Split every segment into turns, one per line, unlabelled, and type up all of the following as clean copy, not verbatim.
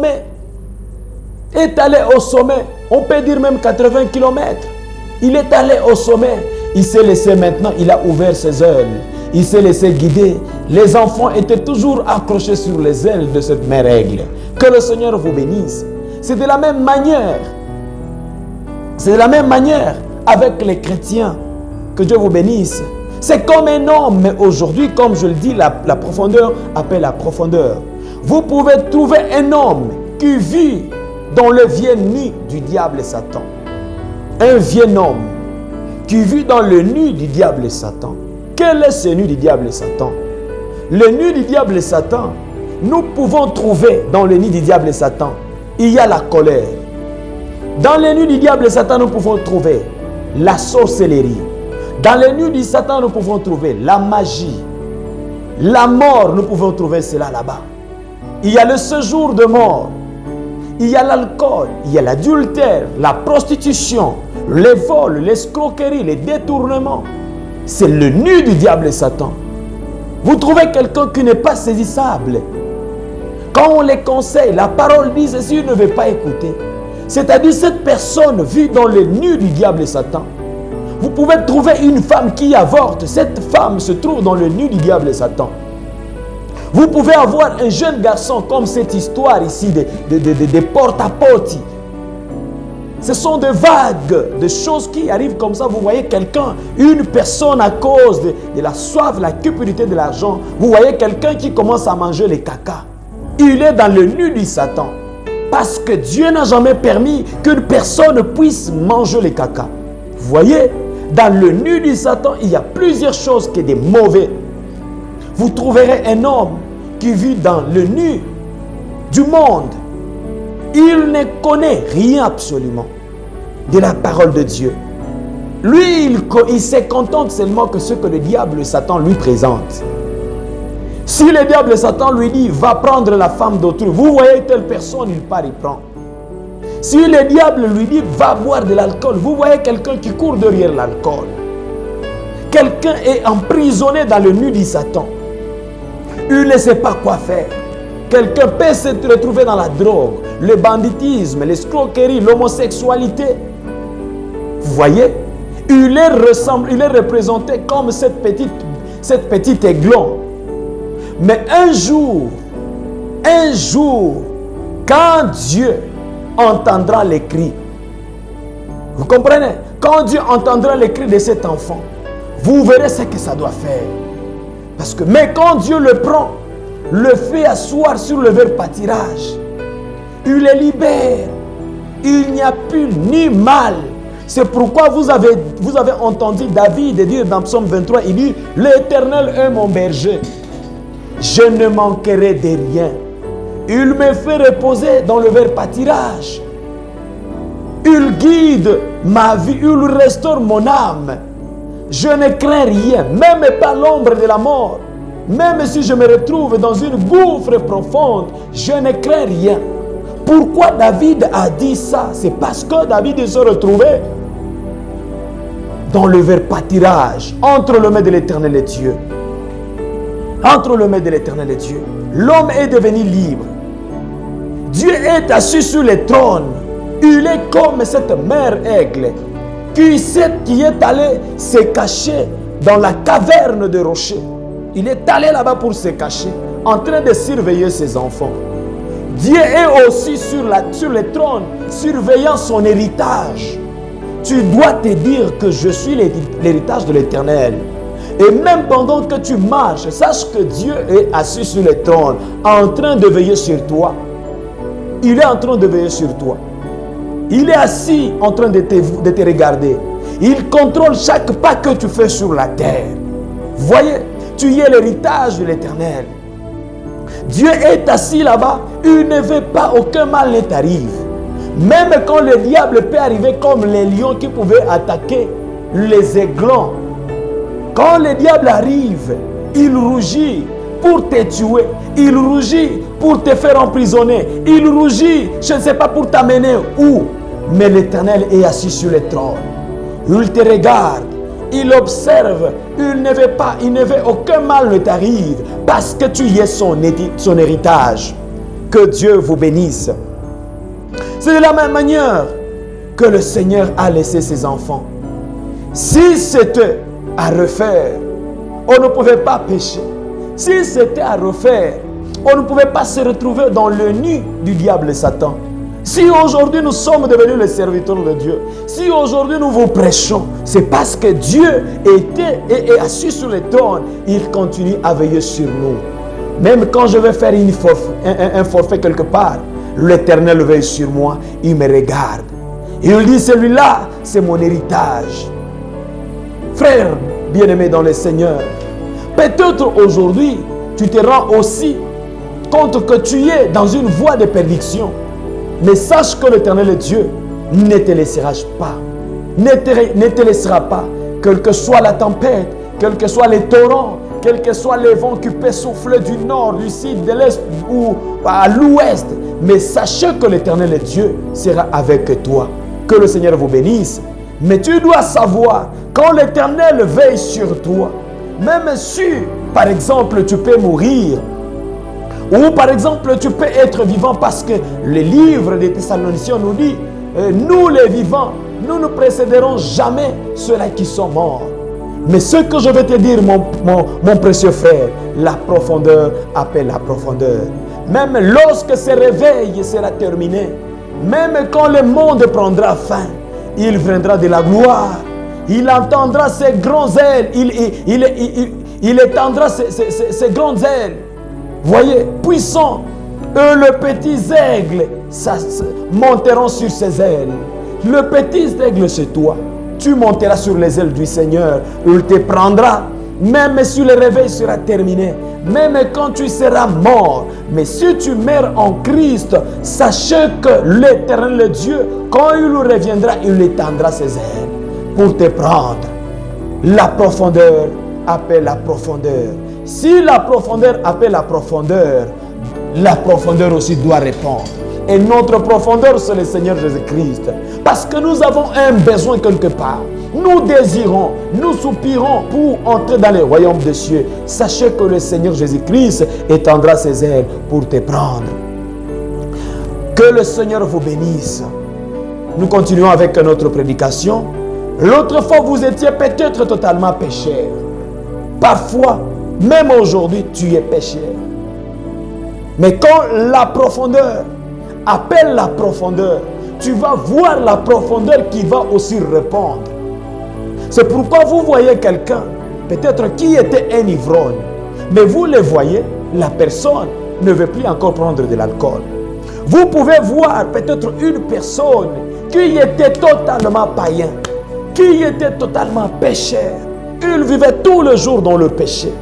sommet. Est allé au sommet. On peut dire même 80 km. Il est allé au sommet. Il s'est laissé maintenant, il a ouvert ses ailes. Il s'est laissé guider. Les enfants étaient toujours accrochés sur les ailes de cette mère aigle. Que le Seigneur vous bénisse. C'est de la même manière. C'est de la même manière avec les chrétiens. Que Dieu vous bénisse. C'est comme un homme, mais aujourd'hui, comme je le dis, la profondeur appelle la profondeur. Vous pouvez trouver un homme qui vit dans le vieux nid du diable et Satan. Un vieux homme qui vit dans le nid du diable et Satan. Quel est ce nid du diable et Satan? Le nid du diable et Satan, nous pouvons trouver dans le nid du diable et Satan, il y a la colère. Dans le nid du diable et Satan, nous pouvons trouver la sorcellerie. Dans le nid du Satan, nous pouvons trouver la magie. La mort, nous pouvons trouver cela là-bas. Il y a le séjour de mort. Il y a l'alcool, il y a l'adultère, la prostitution, les vols, l'escroquerie, les détournements. C'est le nid du diable et Satan. Vous trouvez quelqu'un qui n'est pas saisissable. Quand on les conseille, la parole dit ceci, il ne veut pas écouter. C'est-à-dire cette personne vit dans le nid du diable et Satan. Vous pouvez trouver une femme qui avorte. Cette femme se trouve dans le nid du diable et Satan. Vous pouvez avoir un jeune garçon comme cette histoire ici des porte-à-porte. Ce sont des vagues, des choses qui arrivent comme ça. Vous voyez quelqu'un, une personne à cause de la soif, la cupidité de l'argent. Vous voyez quelqu'un qui commence à manger les caca. Il est dans le nid du Satan. Parce que Dieu n'a jamais permis qu'une personne puisse manger les caca. Vous voyez, dans le nid du Satan, il y a plusieurs choses qui sont des mauvais. Vous trouverez un homme qui vit dans le nid du monde. Il ne connaît rien absolument de la parole de Dieu. Lui, il se contente seulement que ce que le diable et Satan lui présente. Si le diable et Satan lui dit, va prendre la femme d'autrui, vous voyez telle personne, il part, il prend. Si le diable lui dit, va boire de l'alcool, vous voyez quelqu'un qui court derrière l'alcool. Quelqu'un est emprisonné dans le nid du Satan. Il ne sait pas quoi faire. Quelqu'un peut se retrouver dans la drogue, le banditisme, l'escroquerie, l'homosexualité. Vous voyez, il est représenté comme cette petite aiglon. Mais un jour, quand Dieu entendra les cris, vous comprenez? Quand Dieu entendra les cris de cet enfant, vous verrez ce que ça doit faire. Parce que, mais quand Dieu le prend, le fait asseoir sur le verre pâturage, il le libère. Il n'y a plus ni mal. C'est pourquoi vous avez entendu David dire dans Psaume 23, il dit, l'Éternel est mon berger. Je ne manquerai de rien. Il me fait reposer dans le vert pâturage. Il guide ma vie, il restaure mon âme. Je ne crains rien, même pas l'ombre de la mort. Même si je me retrouve dans une gouffre profonde, je ne crains rien. Pourquoi David a dit ça? C'est parce que David se retrouvait dans le vert pâturage, entre le main de l'Éternel et Dieu. Entre le main de l'Éternel et Dieu. L'homme est devenu libre. Dieu est assis sur le trône. Il est comme cette mère aigle qui est allée se cacher dans la caverne de rocher. Il est allé là-bas pour se cacher, en train de surveiller ses enfants. Dieu est aussi sur le trône, surveillant son héritage. Tu dois te dire que je suis l'héritage de l'Éternel. Et même pendant que tu marches, sache que Dieu est assis sur le trône, en train de veiller sur toi. Il est en train de veiller sur toi. Il est assis en train de te regarder. Il contrôle chaque pas que tu fais sur la terre. Voyez, tu es l'héritage de l'Éternel. Dieu est assis là-bas. Il ne veut pas aucun mal ne t'arrive. Même quand le diable peut arriver comme les lions qui pouvaient attaquer les aiglons. Quand le diable arrive, il rougit pour te tuer. Il rougit pour te faire emprisonner. Il rougit, je ne sais pas, pour t'amener où. Mais l'Éternel est assis sur le trône. Il te regarde, il observe, il ne veut aucun mal ne t'arrive parce que tu es son héritage. Que Dieu vous bénisse. C'est de la même manière que le Seigneur a laissé ses enfants. Si c'était à refaire, on ne pouvait pas pécher. Si c'était à refaire, on ne pouvait pas se retrouver dans le nid du diable et Satan. Si aujourd'hui nous sommes devenus les serviteurs de Dieu, si aujourd'hui nous vous prêchons, c'est parce que Dieu était et est assis sur le trône. Il continue à veiller sur nous. Même quand je vais faire un forfait quelque part, l'Éternel veille sur moi, il me regarde. Il dit, celui-là, c'est mon héritage. Frère bien-aimé dans le Seigneur, peut-être aujourd'hui, tu te rends aussi compte que tu es dans une voie de perdition. Mais sache que l'Éternel Dieu ne te laissera pas. Ne te laissera pas. Quelle que soit la tempête, quels que soient les torrents, quels que soient les vents qui peuvent souffler du nord, du sud, de l'est ou à l'ouest. Mais sachez que l'Éternel Dieu sera avec toi. Que le Seigneur vous bénisse. Mais tu dois savoir, quand l'Éternel veille sur toi, même si, par exemple, tu peux mourir, ou par exemple, tu peux être vivant, parce que le livre des Thessaloniciens nous dit, nous les vivants, nous ne précéderons jamais ceux-là qui sont morts. Mais ce que je vais te dire, mon précieux frère, la profondeur appelle la profondeur. Même lorsque ce réveil sera terminé, même quand le monde prendra fin, il viendra de la gloire. Il entendra ses grands ailes. Il étendra ses grandes ailes. Voyez, puissant, eux, les petits aigles monteront sur ses ailes. Le petit aigle, c'est toi. Tu monteras sur les ailes du Seigneur. Il te prendra, même si le réveil sera terminé, même quand tu seras mort. Mais si tu meurs en Christ, sachez que l'Éternel Dieu, quand il reviendra, il étendra ses ailes pour te prendre. La profondeur appelle la profondeur. Si la profondeur appelle la profondeur aussi doit répondre. Et notre profondeur, c'est le Seigneur Jésus-Christ. Parce que nous avons un besoin quelque part. Nous désirons, nous soupirons pour entrer dans les royaumes des cieux. Sachez que le Seigneur Jésus-Christ étendra ses ailes pour te prendre. Que le Seigneur vous bénisse. Nous continuons avec notre prédication. L'autre fois, vous étiez peut-être totalement pécheur. Parfois, même aujourd'hui, tu es pécheur. Mais quand la profondeur appelle la profondeur, tu vas voir la profondeur qui va aussi répondre. C'est pourquoi vous voyez quelqu'un, peut-être qui était un ivrogne, mais vous le voyez, la personne ne veut plus encore prendre de l'alcool. Vous pouvez voir peut-être une personne qui était totalement païen, qui était totalement pécheur. Il vivait tous les jours dans le péché.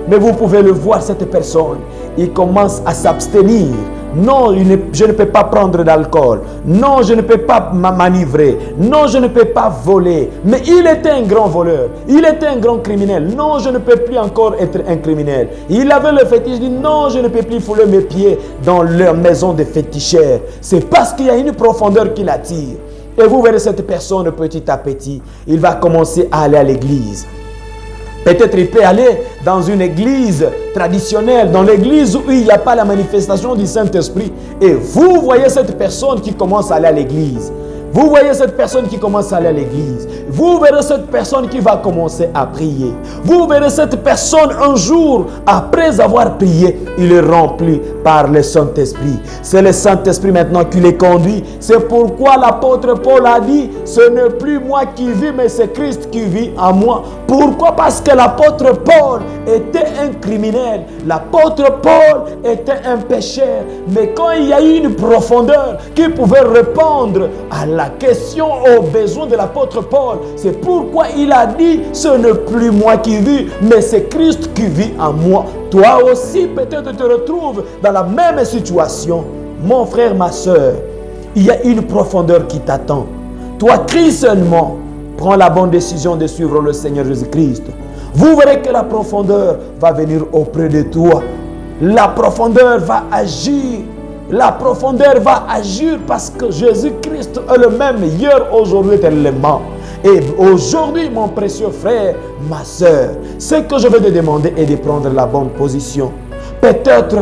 Mais vous pouvez le voir, cette personne, il commence à s'abstenir. Non, je ne peux pas prendre d'alcool. Non, je ne peux pas m'enivrer. Non, je ne peux pas voler. Mais il était un grand voleur. Il était un grand criminel. Non, je ne peux plus encore être un criminel. Il avait le fétiche. Il dit non, je ne peux plus fouler mes pieds dans leur maison de féticheurs. C'est parce qu'il y a une profondeur qui l'attire. Et vous verrez cette personne petit à petit, il va commencer à aller à l'église. Peut-être il peut aller dans une église traditionnelle, dans l'église où il n'y a pas la manifestation du Saint-Esprit. Et vous voyez cette personne qui commence à aller à l'église. Vous voyez cette personne qui commence à aller à l'église. Vous verrez cette personne qui va commencer à prier. Vous verrez cette personne un jour, après avoir prié, il est rempli par le Saint-Esprit. C'est le Saint-Esprit maintenant qui les conduit. C'est pourquoi l'apôtre Paul a dit, ce n'est plus moi qui vis, mais c'est Christ qui vit en moi. Pourquoi? Parce que l'apôtre Paul était un criminel. L'apôtre Paul était un pécheur. Mais quand il y a eu une profondeur qui pouvait répondre à la question, aux besoins de l'apôtre Paul, c'est pourquoi il a dit, ce n'est plus moi qui vis, mais c'est Christ qui vit en moi. Toi aussi peut-être te retrouves dans la même situation. Mon frère, ma soeur, il y a une profondeur qui t'attend. Toi, crie seulement. Prends la bonne décision de suivre le Seigneur Jésus-Christ. Vous verrez que la profondeur va venir auprès de toi. La profondeur va agir. La profondeur va agir parce que Jésus-Christ est le même hier, aujourd'hui, éternellement. Et aujourd'hui, mon précieux frère, ma soeur, ce que je vais te demander est de prendre la bonne position. Peut-être,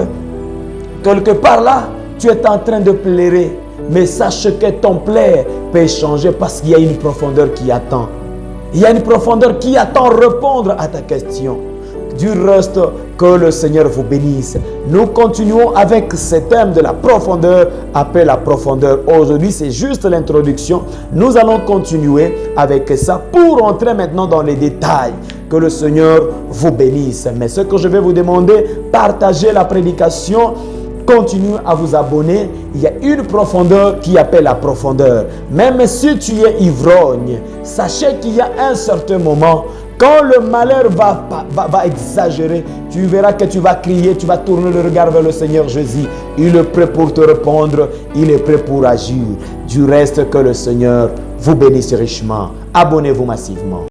quelque part là, tu es en train de pleurer. Mais sache que ton pleur peut changer parce qu'il y a une profondeur qui attend. Il y a une profondeur qui attend répondre à ta question. Du reste, que le Seigneur vous bénisse. Nous continuons avec ce thème de la profondeur, appelé la profondeur. Aujourd'hui, c'est juste l'introduction. Nous allons continuer avec ça pour entrer maintenant dans les détails. Que le Seigneur vous bénisse. Mais ce que je vais vous demander, partagez la prédication. Continuez à vous abonner. Il y a une profondeur qui appelle la profondeur. Même si tu es ivrogne, sachez qu'il y a un certain moment, quand le malheur va exagérer, tu verras que tu vas crier, tu vas tourner le regard vers le Seigneur Jésus. Il est prêt pour te répondre, il est prêt pour agir. Du reste, que le Seigneur vous bénisse richement. Abonnez-vous massivement.